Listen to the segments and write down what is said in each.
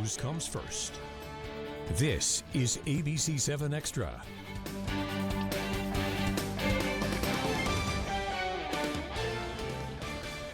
news comes first. This is ABC 7 Extra.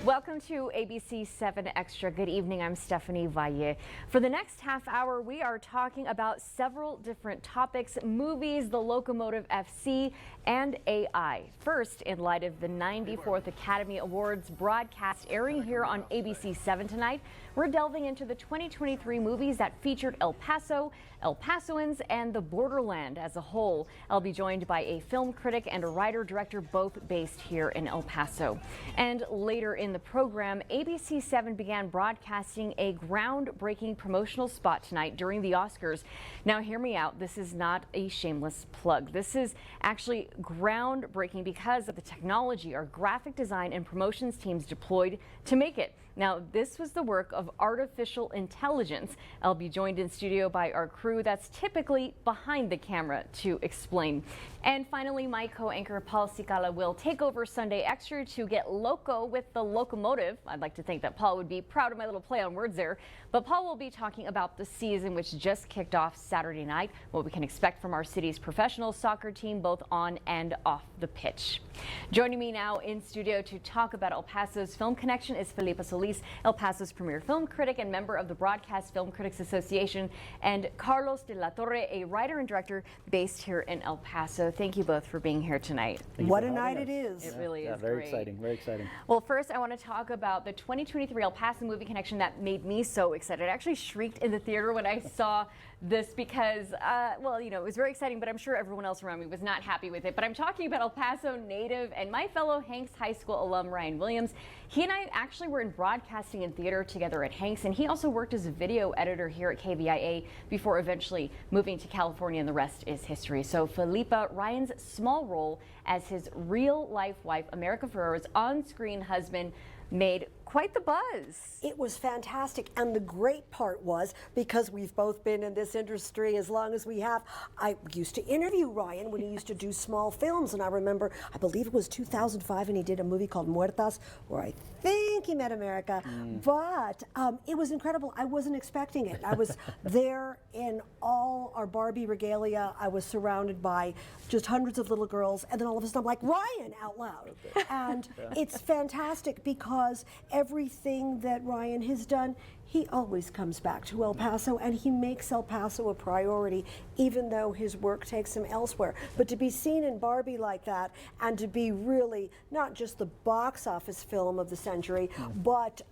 Welcome to ABC 7 Extra. Good evening, I'm Stephanie Valle. For the next half hour, we are talking about several different topics, movies, the Locomotive FC, and AI. First, in light of the 94th Academy Awards broadcast airing here on ABC 7 tonight, we're delving into the 2023 movies that featured El Paso, El Pasoans, and the borderland as a whole. I'll be joined by a film critic and a writer-director, both based here in El Paso. And later in the program, ABC 7 began broadcasting a groundbreaking promotional spot tonight during the Oscars. Now, hear me out. This is not a shameless plug. This is actually groundbreaking because of the technology our graphic design and promotions teams deployed to make it. Now, this was the work of artificial intelligence. I'll be joined in studio by our crew that's typically behind the camera to explain. And finally, my co-anchor Paul Cicala will take over Sunday Extra to get loco with the locomotive. I'd like to think that Paul would be proud of my little play on words there. But Paul will be talking about the season, which just kicked off Saturday night, what we can expect from our city's professional soccer team, both on and off the pitch. Joining me now in studio to talk about El Paso's Film Connection is Felipa Solis, El Paso's premier film critic and member of the Broadcast Film Critics Association, and Carlos de la Torre, a writer and director based here in El Paso. Thank you both for being here tonight. What a night it is. It really is very great. exciting, very exciting. Well, first I want to talk about the 2023 El Paso Movie Connection that made me so excited. I actually shrieked in the theater when I saw this because, well, you know, it was very exciting, but I'm sure everyone else around me was not happy with it. But I'm talking about El Paso native and my fellow Hanks High School alum, Ryan Williams. He and I actually were in broadcasting and theater together at Hanks, and he also worked as a video editor here at KVIA before eventually moving to California, and the rest is history. So Felipa, Ryan's small role as his real-life wife, America Ferrera's on-screen husband, made quite the buzz. It was fantastic, and the great part was, because we've both been in this industry as long as we have, I used to interview Ryan when he used to do small films, and I remember, I believe it was 2005, and he did a movie called Muertas, where I think he met America, but it was incredible. I wasn't expecting it. I was there in all our Barbie regalia. I was surrounded by just hundreds of little girls, and then all of a sudden I'm like, Ryan, out loud. And it's fantastic because everything that Ryan has done, he always comes back to El Paso, and he makes El Paso a priority, even though his work takes him elsewhere. But to be seen in Barbie like that, and to be really not just the box office film of the century, but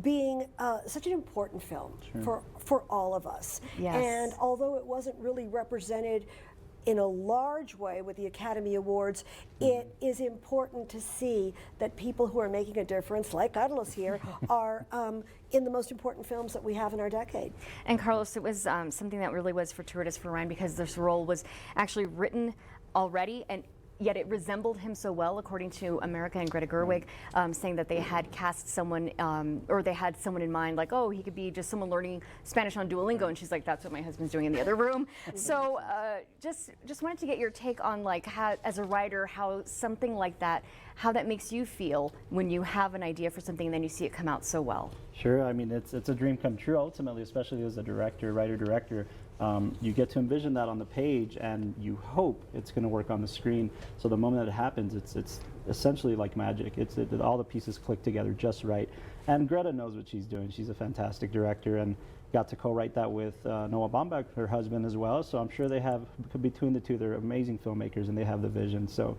being such an important film for all of us. Yes. And although it wasn't really represented in a large way with the Academy Awards, it is important to see that people who are making a difference, like Carlos here, are in the most important films that we have in our decade. And Carlos, it was something that really was fortuitous for Ryan because this role was actually written already, and yet it resembled him so well, according to America and Greta Gerwig, saying that they had cast someone, or they had someone in mind, like, oh, he could be just someone learning Spanish on Duolingo, and she's like, that's what my husband's doing in the other room. So just wanted to get your take on, like, how, as a writer, how something like that, how that makes you feel when you have an idea for something and then you see it come out so well. Sure, I mean, it's a dream come true ultimately, especially as a director, writer-director. You get to envision that on the page, and you hope it's going to work on the screen. So the moment that it happens, it's essentially like magic. All the pieces click together just right. And Greta knows what she's doing. She's a fantastic director, and got to co-write that with Noah Baumbach, her husband, as well. So I'm sure they have, between the two, they're amazing filmmakers, and they have the vision. So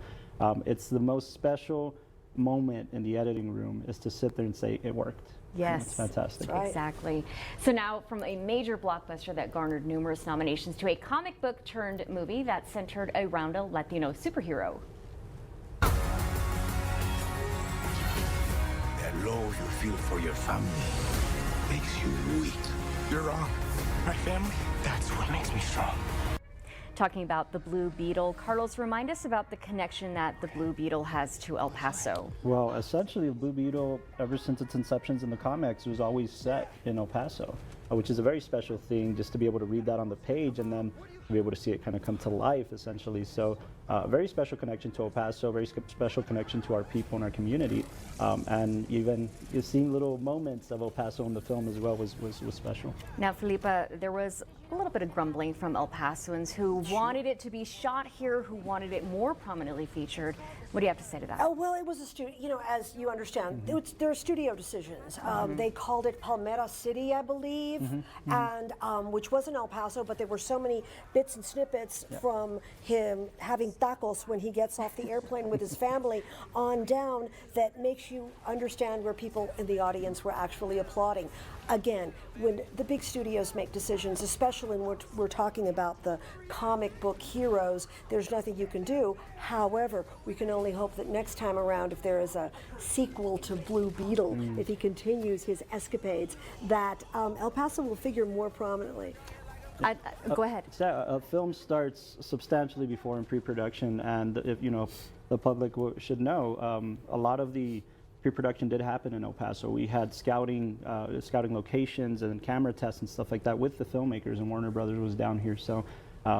it's the most special moment in the editing room is to sit there and say it worked. Yes, it's fantastic. Right. Exactly. So now, from a major blockbuster that garnered numerous nominations to a comic book turned movie that centered around a Latino superhero. That love you feel for your family makes you weak. You're wrong. My family, that's what makes me strong. Talking about the Blue Beetle, Carlos, remind us about the connection that the Blue Beetle has to El Paso. Well, essentially, the Blue Beetle, ever since its inceptions in the comics, was always set in El Paso. which is a very special thing, just to be able to read that on the page and then be able to see it kind of come to life, essentially. So very special connection to El Paso, very special connection to our people and our community, and even seeing little moments of El Paso in the film as well was special. Now, Felipa, there was a little bit of grumbling from El Pasoans who wanted it to be shot here, who wanted it more prominently featured. What do you have to say to that? Oh, well, it was a studio, you know, as you understand, there are studio decisions. They called it Palmera City, I believe, and which was in El Paso, but there were so many bits and snippets from him having tacos when he gets off the airplane with his family on down that makes you understand where people in the audience were actually applauding. Again, when the big studios make decisions, especially when we're talking about the comic book heroes, there's nothing you can do. However, we can only hope that next time around, if there is a sequel to Blue Beetle, if he continues his escapades, that El Paso will figure more prominently. Go ahead. A film starts substantially before in pre-production, and if the public should know, a lot of the pre-production did happen in El Paso. We had scouting locations and camera tests and stuff like that with the filmmakers, and Warner Brothers was down here. So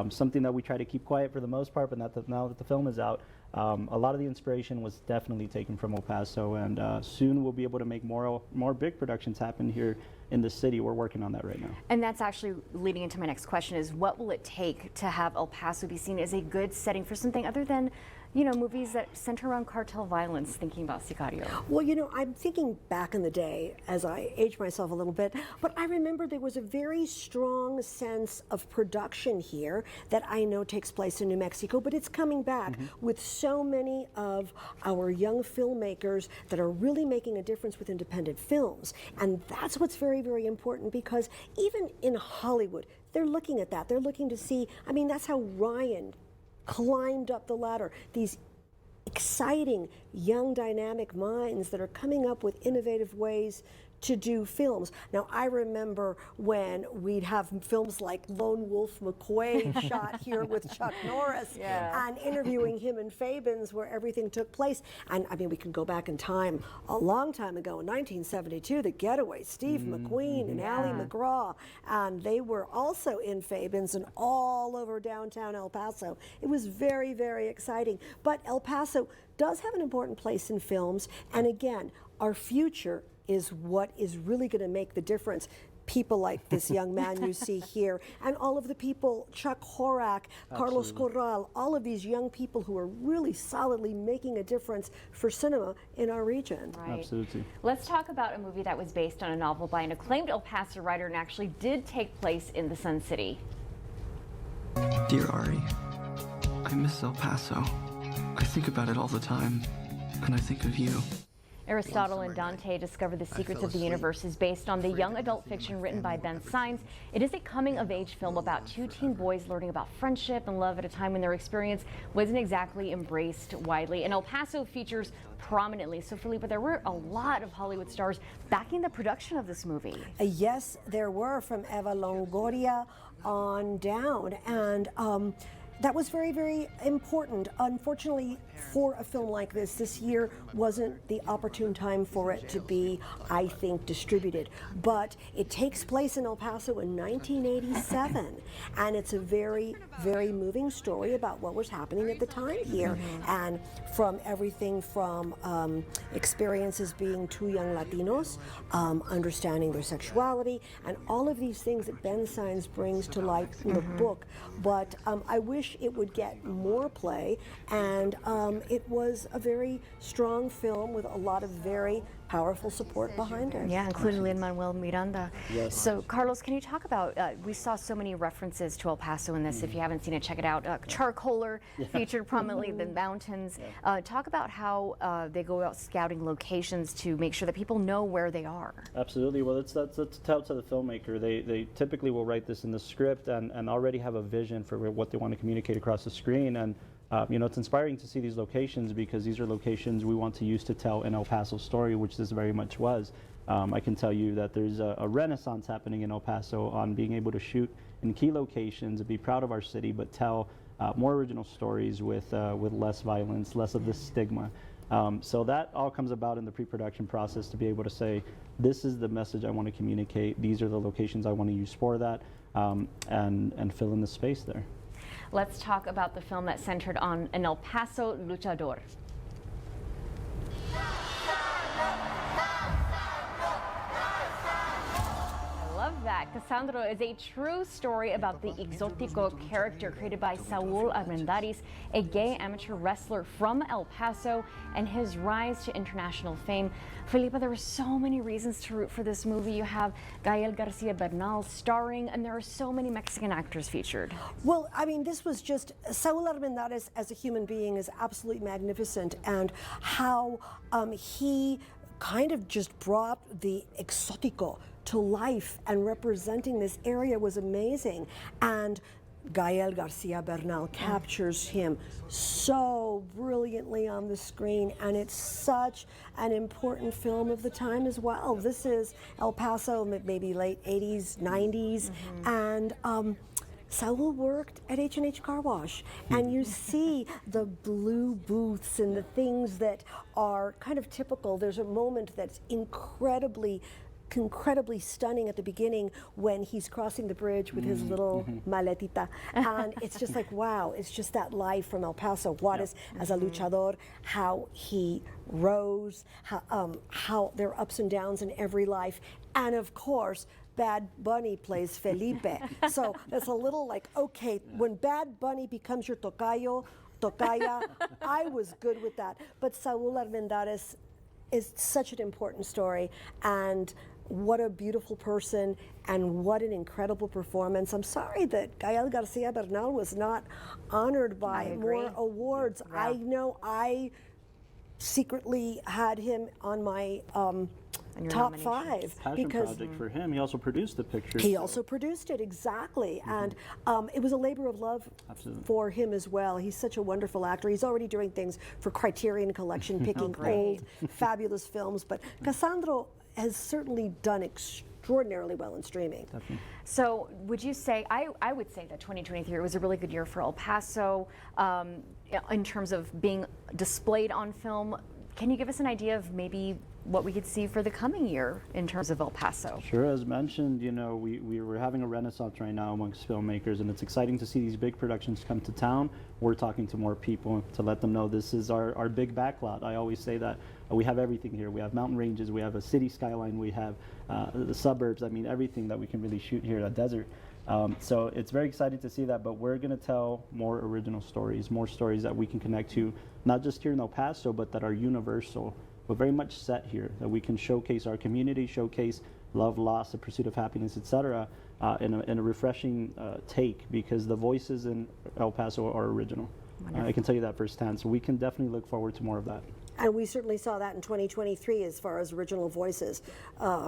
something that we try to keep quiet for the most part, but now that the film is out, a lot of the inspiration was definitely taken from El Paso, and soon we'll be able to make more big productions happen here in the city. We're working on that right now. And that's actually leading into my next question, is what will it take to have El Paso be seen as a good setting for something other than, movies that center around cartel violence, thinking about Sicario? Well, I'm thinking back in the day as I age myself a little bit, but I remember there was a very strong sense of production here that I know takes place in New Mexico, but it's coming back with so many of our young filmmakers that are really making a difference with independent films. And that's what's very, very important, because even in Hollywood, they're looking at that. They're looking to see, that's how Ryan climbed up the ladder. These exciting, young, dynamic minds that are coming up with innovative ways to do films. Now, I remember when we'd have films like Lone Wolf McQuade shot here with Chuck Norris, and interviewing him in Fabens where everything took place. And we can go back in time a long time ago, in 1972, The Getaway, Steve McQueen and Ali MacGraw, and they were also in Fabens and all over downtown El Paso. It was very, very exciting. But El Paso does have an important place in films, and again, our future is what is really going to make the difference. People like this young man you see here, and all of the people, Chuck Horak, Carlos Corral, all of these young people who are really solidly making a difference for cinema in our region. Right. Absolutely. Let's talk about a movie that was based on a novel by an acclaimed El Paso writer and actually did take place in the Sun City. Dear Ari, I miss El Paso. I think about it all the time, and I think of you. Aristotle and Dante Discover the Secrets of the Universe is based on the young adult fiction written by Ben Saenz. It is a coming-of-age film about two teen boys learning about friendship and love at a time when their experience wasn't exactly embraced widely. And El Paso features prominently. So, Felipa, there were a lot of Hollywood stars backing the production of this movie. Yes, there were, from Eva Longoria on down. And that was very, very important. Unfortunately, for a film like this year wasn't the opportune time for it to be, I think, distributed. But it takes place in El Paso in 1987, and it's a very, very moving story about what was happening at the time here, and from everything from experiences being two young Latinos, understanding their sexuality, and all of these things that Ben Saenz brings to life in the book. But I wish it would get more play, and it was a very strong film with a lot of very powerful support behind it. Yeah, including Lin-Manuel Miranda. Yes. So, Carlos, can you talk about, we saw so many references to El Paso in this. If you haven't seen it, check it out. Charcoaler featured prominently in the mountains. Talk about how they go out scouting locations to make sure that people know where they are. Absolutely. Well, that's tell to the filmmaker. They typically will write this in the script and already have a vision for what they want to communicate across the screen. And it's inspiring to see these locations, because these are locations we want to use to tell an El Paso story, which this very much was. I can tell you that there's a renaissance happening in El Paso on being able to shoot in key locations and be proud of our city, but tell more original stories with less violence, less of this stigma. So that all comes about in the pre-production process to be able to say, this is the message I want to communicate, these are the locations I want to use for that, and fill in the space there. Let's talk about the film that centered on an El Paso luchador. Love that. Cassandro is a true story about the exotico character created by Saul Armendariz, a gay amateur wrestler from El Paso, and his rise to international fame. Felipe, there were so many reasons to root for this movie. You have Gael Garcia Bernal starring, and there are so many Mexican actors featured. Well, I mean, this was just, Saul Armendariz as a human being is absolutely magnificent, and how he kind of just brought the exotico to life, and representing this area was amazing. And Gael Garcia Bernal captures him so brilliantly on the screen, and it's such an important film of the time as well. This is El Paso, maybe late 80s, 90s, and Saul worked at H&H Car Wash, and you see the blue booths and the things that are kind of typical. There's a moment that's incredibly stunning at the beginning when he's crossing the bridge with his little maletita, and it's just like, wow, it's just that life from El Paso. Juarez as a luchador, how he rose, how there are ups and downs in every life, and of course Bad Bunny plays Felipe. So that's a little like, okay, when Bad Bunny becomes your tocaya, I was good with that. But Saul Armendariz is such an important story, and what a beautiful person, and what an incredible performance. I'm sorry that Gael Garcia Bernal was not honored by more awards. Yeah. I know I secretly had him on my top 5 Passion because project for him. He also produced the picture. he also produced it, exactly. And it was a labor of love for him as well. He's such a wonderful actor. He's already doing things for Criterion Collection, picking old, fabulous films. But Cassandro has certainly done extraordinarily well in streaming. Definitely. So would you say, I would say that 2023 was a really good year for El Paso in terms of being displayed on film. Can you give us an idea of maybe what we could see for the coming year in terms of El Paso? Sure, as mentioned, you know, we're having a renaissance right now amongst filmmakers, and it's exciting to see these big productions come to town. We're talking to more people to let them know this is our big backlot. I always say that we have everything here. We have mountain ranges, we have a city skyline, we have the suburbs, I mean everything that we can really shoot here, a desert. So it's very exciting to see that, but we're going to tell more original stories, more stories that we can connect to, not just here in El Paso, but that are universal, but very much set here, that we can showcase our community, showcase love, loss, the pursuit of happiness, etc., in a refreshing take, because the voices in El Paso are original. I can tell you that firsthand, so we can definitely look forward to more of that. And we certainly saw that in 2023 as far as original voices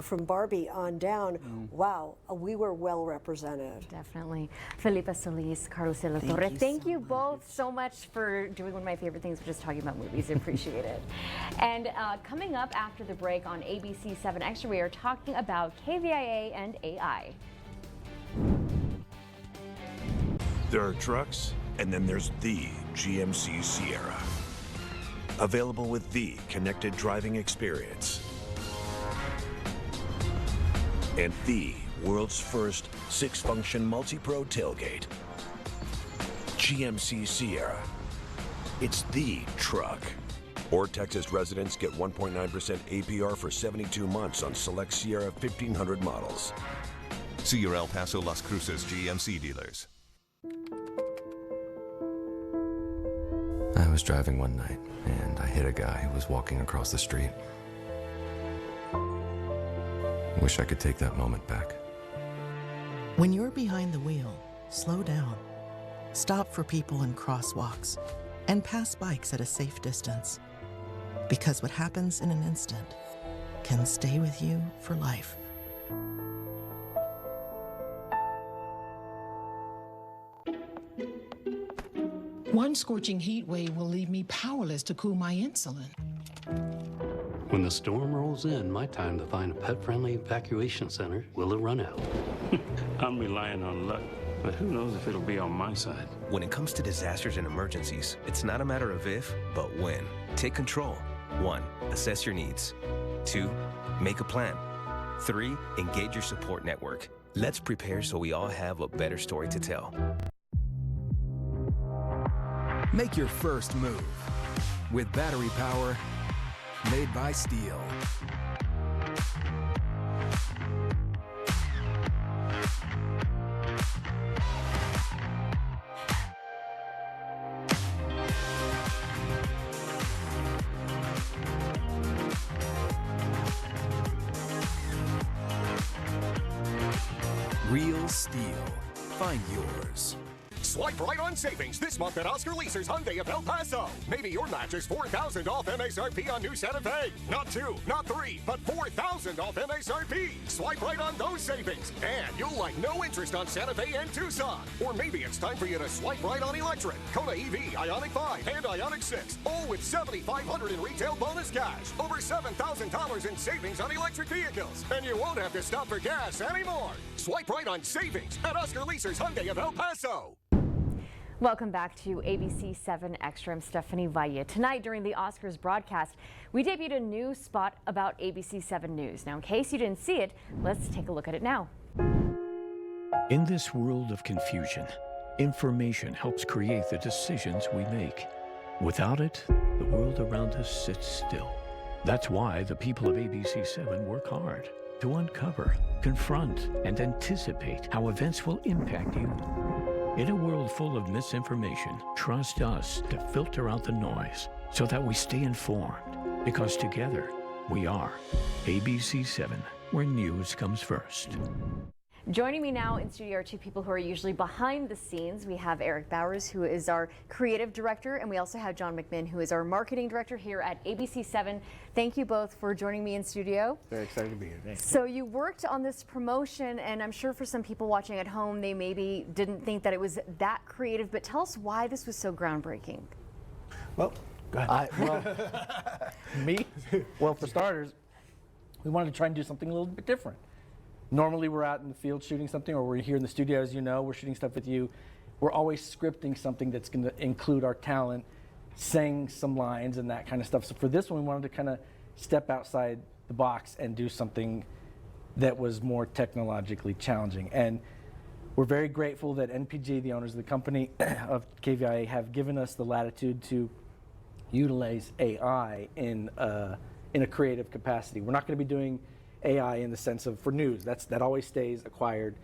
from Barbie on down. Wow, we were well represented. Definitely. Felipe Solis, Carlos de la Torre, thank you both so much for doing one of my favorite things, which is talking about movies. I appreciate it. And coming up after the break on ABC 7 Extra, we are talking about KVIA and AI. There are trucks, and then there's the GMC Sierra. Available with the connected driving experience. And the world's first 6-function multi-pro tailgate. GMC Sierra. It's the truck. Or Texas residents get 1.9% APR for 72 months on select Sierra 1500 models. See your El Paso Las Cruces GMC dealers. I was driving one night, and I hit a guy who was walking across the street. Wish I could take that moment back. When you're behind the wheel, slow down. Stop for people in crosswalks, and pass bikes at a safe distance. Because what happens in an instant can stay with you for life. One scorching heat wave will leave me powerless to cool my insulin. When the storm rolls in, my time to find a pet-friendly evacuation center will have run out. I'm relying on luck, but who knows if it'll be on my side. When it comes to disasters and emergencies, it's not a matter of if, but when. Take control. 1. Assess your needs. 2. Make a plan. 3. Engage your support network. Let's prepare so we all have a better story to tell. Make your first move with battery power made by Steel. Real Steel. Find yours. Swipe right on savings this month at Oscar Leaser's Hyundai of El Paso. Maybe your match is $4,000 off MSRP on new Santa Fe. Not 2, not 3, but $4,000 off MSRP. Swipe right on those savings, and you'll like no interest on Santa Fe and Tucson. Or maybe it's time for you to swipe right on electric, Kona EV, Ioniq 5, and Ioniq 6. All with $7,500 in retail bonus cash. Over $7,000 in savings on electric vehicles. And you won't have to stop for gas anymore. Swipe right on savings at Oscar Leaser's Hyundai of El Paso. Welcome back to ABC 7 Extra. I'm Stephanie Valle. Tonight during the Oscars broadcast, we debuted a new spot about ABC 7 News. Now, in case you didn't see it, let's take a look at it now. In this world of confusion, information helps create the decisions we make. Without it, the world around us sits still. That's why the people of ABC 7 work hard to uncover, confront, and anticipate how events will impact you. In a world full of misinformation, trust us to filter out the noise so that we stay informed. Because together, we are ABC 7, where news comes first. Joining me now in studio are two people who are usually behind the scenes. We have Eric Bowers, who is our creative director, and we also have John McMinn, who is our marketing director here at ABC 7. Thank you both for joining me in studio. Very excited to be here. Thanks. So you worked on this promotion, and I'm sure for some people watching at home, they maybe didn't think that it was that creative, but tell us why this was so groundbreaking. Well, go ahead. Well, for starters, we wanted to try and do something a little bit different. Normally we're out in the field shooting something, or we're here in the studio, as you know, we're shooting stuff with you. We're always scripting something that's going to include our talent, saying some lines and that kind of stuff. So for this one, we wanted to kind of step outside the box and do something that was more technologically challenging. And we're very grateful that NPG, the owners of the company of KVIA, have given us the latitude to utilize AI in a creative capacity. We're not going to be doing AI in the sense of for news. That always stays acquired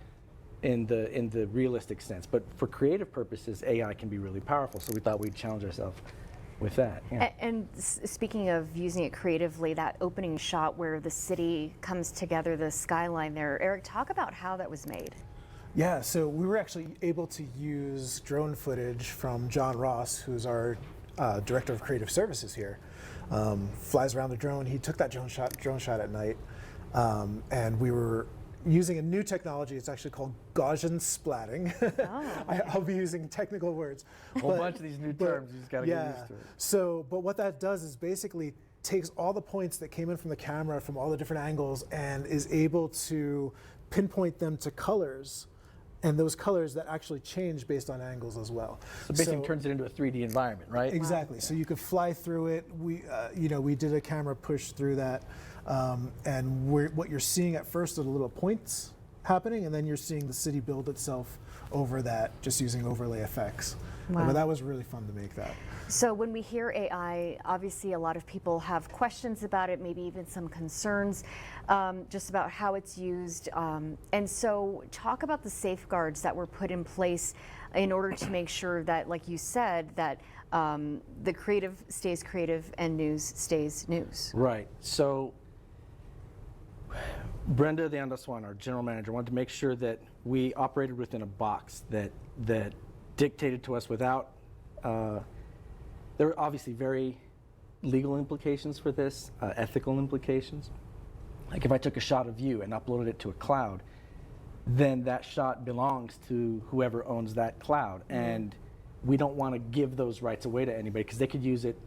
in the realistic sense. But for creative purposes, AI can be really powerful. So we thought we'd challenge ourselves with that. Yeah. And speaking of using it creatively, that opening shot where the city comes together, the skyline there, Eric, talk about how that was made. Yeah, so we were actually able to use drone footage from John Ross, who's our director of creative services here. Flies around the drone. He took that drone shot at night. And we were using a new technology. It's actually called Gaussian splatting. Oh. I'll be using technical words. A whole bunch of these new terms, you just got to get used to it. So, but what that does is basically takes all the points that came in from the camera from all the different angles and is able to pinpoint them to colors, and those colors that actually change based on angles as well. So basically turns it into a 3D environment, right? Exactly. Wow. So you could fly through it. We did a camera push through that. And what you're seeing at first are the little points happening, and then you're seeing the city build itself over that, just using overlay effects. Wow. But that was really fun to make that. So when we hear AI, obviously a lot of people have questions about it, maybe even some concerns just about how it's used. And so talk about the safeguards that were put in place in order to make sure that, like you said, that the creative stays creative and news stays news. Right. So Brenda de Andaswan, our general manager, wanted to make sure that we operated within a box that dictated to us without, there are obviously very legal implications for this, ethical implications. Like if I took a shot of you and uploaded it to a cloud, then that shot belongs to whoever owns that cloud. Mm-hmm. And we don't want to give those rights away to anybody because they could use it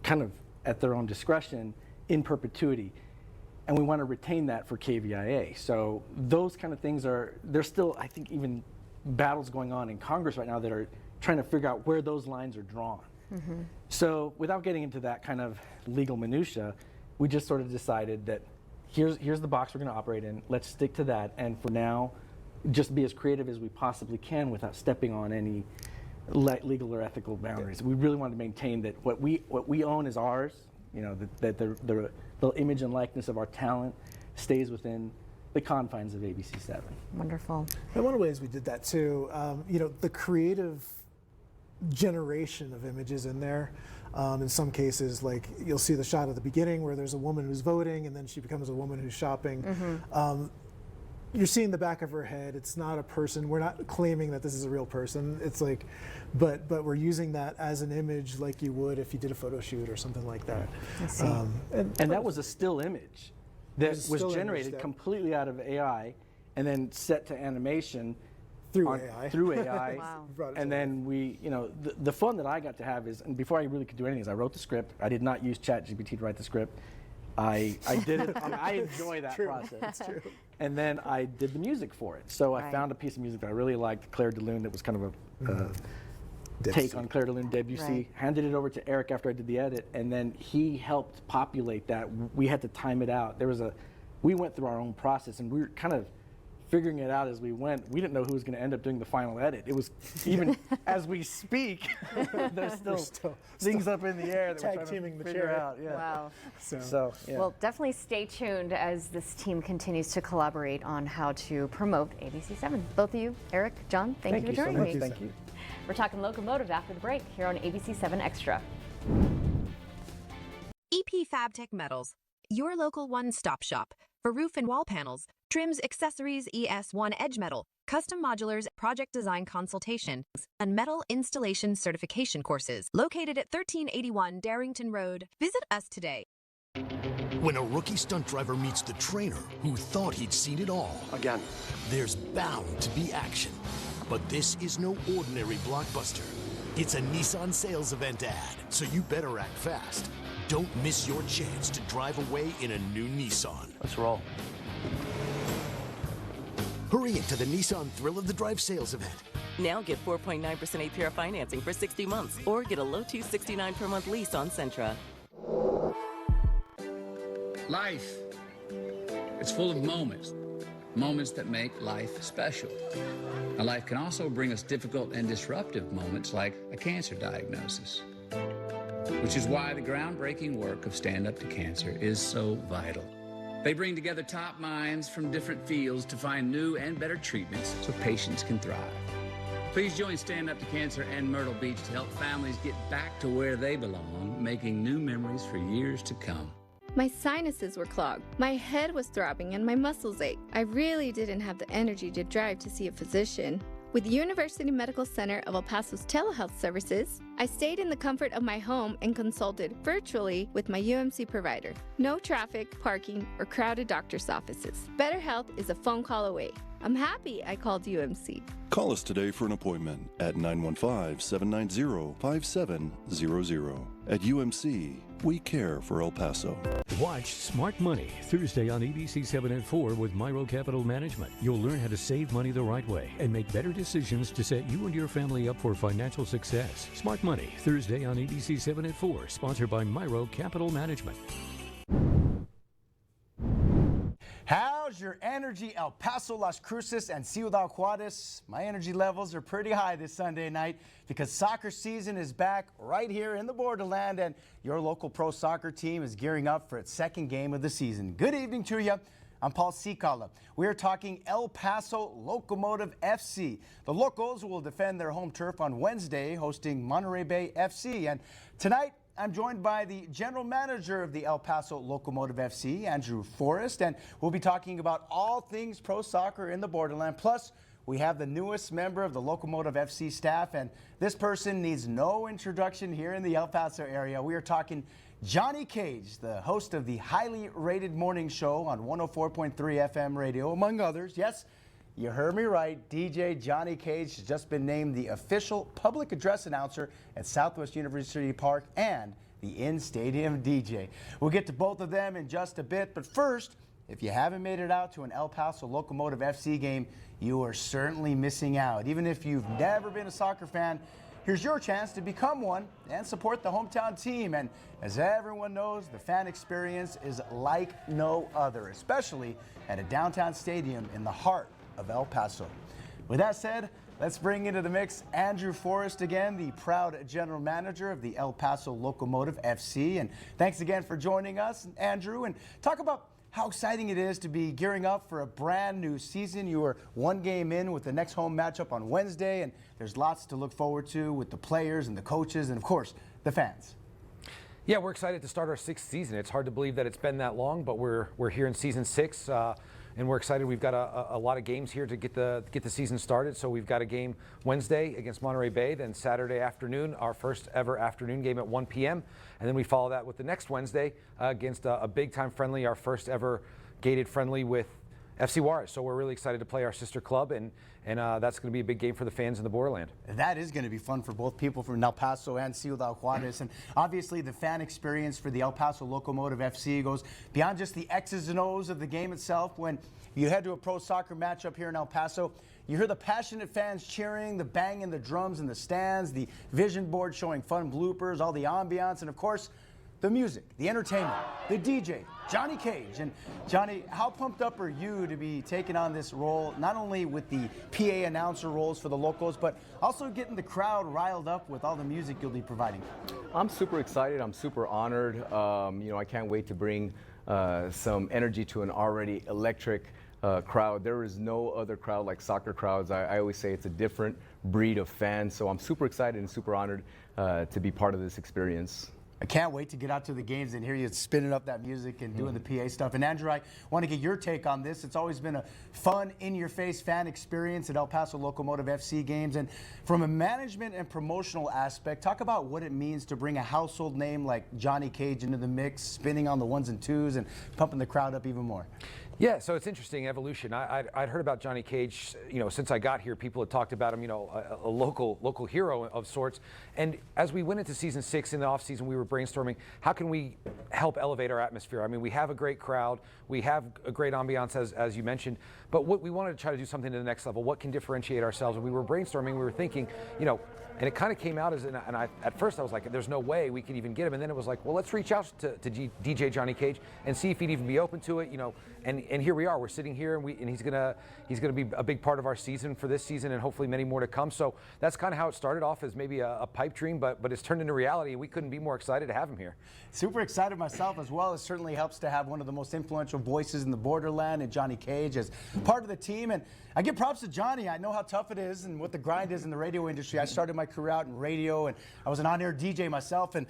kind of at their own discretion in perpetuity. And we want to retain that for KVIA. So those kind of things there's still, I think, even battles going on in Congress right now that are trying to figure out where those lines are drawn. Mm-hmm. So without getting into that kind of legal minutia, we just sort of decided that here's the box we're going to operate in. Let's stick to that, and for now, just be as creative as we possibly can without stepping on any legal or ethical boundaries. We really want to maintain that what we own is ours. You know, that the image and likeness of our talent stays within the confines of ABC7. Wonderful. And one of the ways we did that too, you know, the creative generation of images in there. In some cases, like you'll see the shot at the beginning where there's a woman who's voting and then she becomes a woman who's shopping. You're seeing the back of her head. It's not a person. We're not claiming that this is a real person. It's like, but we're using that as an image like you would if you did a photo shoot or something like that. I see. And that was a still image that was generated completely out of AI and then set to animation through AI. Through AI. Wow. And then we, you know, the fun that I got to have is, and before I really could do anything, is I wrote the script. I did not use ChatGPT to write the script. I did it. I enjoy that process. That's true. And then I did the music for it. So I found a piece of music that I really liked, Claire de Lune, that was kind of a take on Claire de Lune, Debussy. Handed it over to Eric after I did the edit, and then he helped populate that. We had to time it out. We went through our own process, and we were kind of figuring it out as we went. We didn't know who was going to end up doing the final edit. It was even as we speak, there's still things up in the air that we're trying to figure out. Yeah. Wow. So yeah. Well, definitely stay tuned as this team continues to collaborate on how to promote ABC7. Both of you, Eric, John, thank you for joining me. Thank you. We're talking locomotive after the break here on ABC7 Extra. EP Fabtech Metals, your local one-stop shop for roof and wall panels, trims, accessories, ES1 edge metal, custom modulars, project design consultations, and metal installation certification courses. Located at 1381 Darrington Road. Visit us today. When a rookie stunt driver meets the trainer who thought he'd seen it all. Again. There's bound to be action. But this is no ordinary blockbuster. It's a Nissan sales event ad, so you better act fast. Don't miss your chance to drive away in a new Nissan. Let's roll. Hurry into the Nissan Thrill of the Drive sales event. Now get 4.9% APR financing for 60 months or get a low $269 per month lease on Xtra. Life, it's full of moments that make life special. Now, life can also bring us difficult and disruptive moments like a cancer diagnosis, which is why the groundbreaking work of Stand Up to Cancer is so vital. They bring together top minds from different fields to find new and better treatments so patients can thrive. Please join Stand Up to Cancer and Myrtle Beach to help families get back to where they belong, making new memories for years to come. My sinuses were clogged, my head was throbbing, and my muscles ached. I really didn't have the energy to drive to see a physician. With University Medical Center of El Paso's telehealth services, I stayed in the comfort of my home and consulted virtually with my UMC provider. No traffic, parking, or crowded doctor's offices. Better health is a phone call away. I'm happy I called UMC. Call us today for an appointment at 915-790-5700. At UMC, we care for El Paso. Watch Smart Money Thursday on ABC7 at 4 with Myro Capital Management. You'll learn how to save money the right way and make better decisions to set you and your family up for financial success. Smart Money Thursday on ABC7 at 4, sponsored by Myro Capital Management. How's your energy, El Paso, Las Cruces, and Ciudad Juarez? My energy levels are pretty high this Sunday night because soccer season is back right here in the borderland, and your local pro soccer team is gearing up for its second game of the season. Good evening to you. I'm Paul Sikala. We are talking El Paso Locomotive FC. The Locos will defend their home turf on Wednesday, hosting Monterey Bay FC. And tonight, I'm joined by the general manager of the El Paso Locomotive FC, Andrew Forrest, and we'll be talking about all things pro soccer in the borderland. Plus, we have the newest member of the Locomotive FC staff, and this person needs no introduction here in the El Paso area. We are talking Johnny Cage, the host of the highly rated morning show on 104.3 FM radio, among others. Yes, you heard me right. DJ Johnny Cage has just been named the official public address announcer at Southwest University Park and the in-stadium DJ. We'll get to both of them in just a bit, but first, if you haven't made it out to an El Paso Locomotive FC game, you are certainly missing out. Even if you've never been a soccer fan, here's your chance to become one and support the hometown team. And as everyone knows, the fan experience is like no other, especially at a downtown stadium in the heart of El Paso. With that said, let's bring into the mix Andrew Forrest again, the proud general manager of the El Paso Locomotive FC. And thanks again for joining us, Andrew, and talk about how exciting it is to be gearing up for a brand new season. You are one game in with the next home matchup on Wednesday, and there's lots to look forward to with the players and the coaches and, of course, the fans. Yeah, we're excited to start our 6th season. It's hard to believe that it's been that long, but we're here in season 6. And we're excited. We've got a lot of games here to get the season started. So we've got a game Wednesday against Monterey Bay, then Saturday afternoon, our first ever afternoon game at 1 p.m. And then we follow that with the next Wednesday against a big-time friendly, our first ever gated friendly with FC Juarez. So we're really excited to play our sister club, and that's going to be a big game for the fans in the borderland. That is going to be fun for both people from El Paso and Ciudad Juarez. And obviously the fan experience for the El Paso Locomotive FC goes beyond just the X's and O's of the game itself. When you head to a pro soccer matchup here in El Paso, you hear the passionate fans cheering, the banging the drums in the stands, the vision board showing fun bloopers, all the ambiance, and of course, the music, the entertainment, the DJ, Johnny Cage. And Johnny, how pumped up are you to be taking on this role, not only with the PA announcer roles for the Locos, but also getting the crowd riled up with all the music you'll be providing? I'm super excited. I'm super honored. I can't wait to bring some energy to an already electric crowd. There is no other crowd like soccer crowds. I always say it's a different breed of fans. So I'm super excited and super honored to be part of this experience. I can't wait to get out to the games and hear you spinning up that music and doing the PA stuff. And Andrew, I want to get your take on this. It's always been a fun, in-your-face fan experience at El Paso Locomotive FC games. And from a management and promotional aspect, talk about what it means to bring a household name like Johnny Cage into the mix, spinning on the ones and twos and pumping the crowd up even more. Yeah, so it's interesting evolution. I'd heard about Johnny Cage, since I got here. People had talked about him, a local hero of sorts. And as we went into season 6 in the off season, we were brainstorming how can we help elevate our atmosphere. I mean, we have a great crowd, we have a great ambiance, as you mentioned, but what we wanted to try to do something to the next level. What can differentiate ourselves? And we were brainstorming. We were thinking, and it kind of came out as, at first I was like, there's no way we could even get him. And then it was like, well, let's reach out to DJ Johnny Cage and see if he'd even be open to it, And here we are. We're sitting here, and he's gonna be a big part of our season for this season, and hopefully many more to come. So that's kind of how it started off as maybe a pipe dream, but it's turned into reality, and we couldn't be more excited to have him here. Super excited myself as well. It certainly helps to have one of the most influential voices in the borderland, and Johnny Cage as part of the team. And I give props to Johnny. I know how tough it is and what the grind is in the radio industry. I started my career out in radio, and I was an on-air DJ myself, and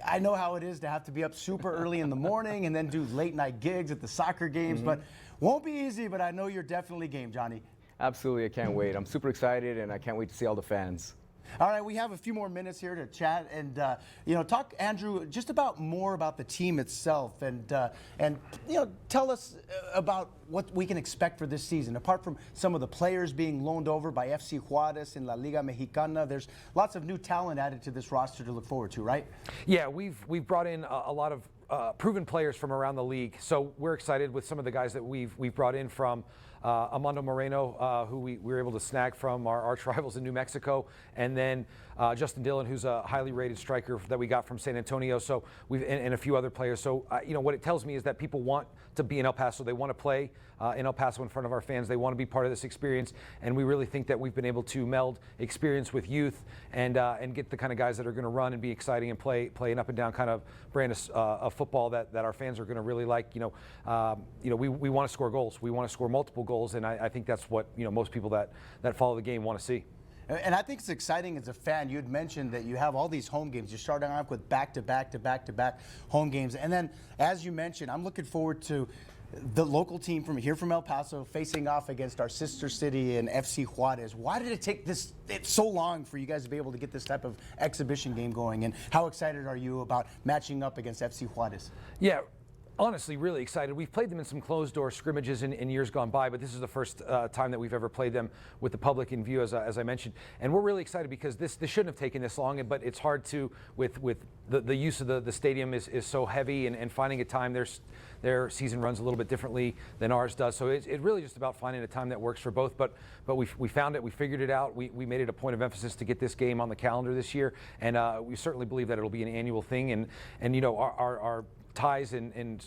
I know how it is to have to be up super early in the morning and then do late night gigs at the soccer games, but won't be easy, but I know you're definitely game, Johnny. Absolutely, I can't wait. I'm super excited, and I can't wait to see all the fans. All right, we have a few more minutes here to chat and talk, Andrew, just more about the team itself, and tell us about what we can expect for this season. Apart from some of the players being loaned over by FC Juarez in La Liga Mexicana, there's lots of new talent added to this roster to look forward to, right? Yeah, we've brought in a lot of proven players from around the league, so we're excited with some of the guys that we've brought in from. Armando Moreno, who we were able to snag from our arch rivals in New Mexico, and then Justin Dillon, who's a highly rated striker that we got from San Antonio. So and a few other players. So what it tells me is that people want to be in El Paso. They want to play in El Paso in front of our fans. They want to be part of this experience, and we really think that we've been able to meld experience with youth and get the kind of guys that are going to run and be exciting and play an up and down kind of brand of football that our fans are going to really like. We want to score goals. We want to score multiple goals, and I think that's what most people that follow the game want to see. And I think it's exciting as a fan. You had mentioned that you have all these home games. You're starting off with back-to-back home games. And then, as you mentioned, I'm looking forward to the local team from El Paso facing off against our sister city in FC Juarez. Why did it take so long for you guys to be able to get this type of exhibition game going? And how excited are you about matching up against FC Juarez? Yeah. Honestly, really excited. We've played them in some closed-door scrimmages in years gone by, but this is the first time that we've ever played them with the public in view, as I mentioned. And we're really excited because this shouldn't have taken this long, but it's hard to, with the use of the stadium is so heavy, and finding a time. Their season runs a little bit differently than ours does, so it's really just about finding a time that works for both. But we found it, we figured it out. We made it a point of emphasis to get this game on the calendar this year, and we certainly believe that it'll be an annual thing. And you know, our ties and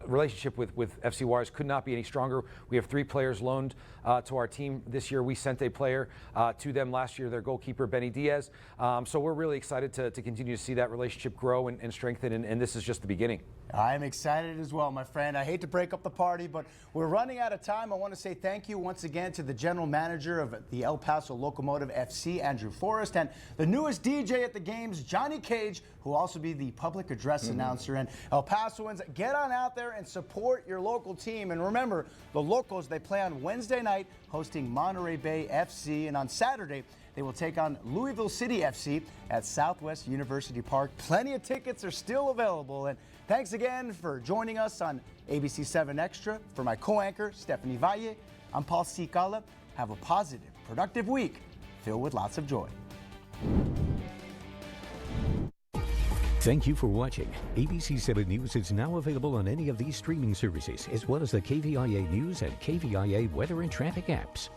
relationship with FC Juarez could not be any stronger. We have 3 players loaned to our team this year. We sent a player to them last year, their goalkeeper, Benny Diaz. So we're really excited to continue to see that relationship grow and strengthen, and this is just the beginning. I'm excited as well, my friend. I hate to break up the party, but we're running out of time. I want to say thank you once again to the general manager of the El Paso Locomotive FC, Andrew Forrest, and the newest DJ at the games, Johnny Cage, who will also be the public address announcer. And El Pasoans, get on out there and support your local team. And remember, the Locos, they play on Wednesday night hosting Monterey Bay FC, and on Saturday, they will take on Louisville City FC at Southwest University Park. Plenty of tickets are still available. And thanks again for joining us on ABC 7 Extra. For my co-anchor, Stephanie Valle, I'm Paul Cicala. Have a positive, productive week filled with lots of joy. Thank you for watching. ABC 7 News is now available on any of these streaming services, as well as the KVIA News and KVIA Weather and Traffic apps.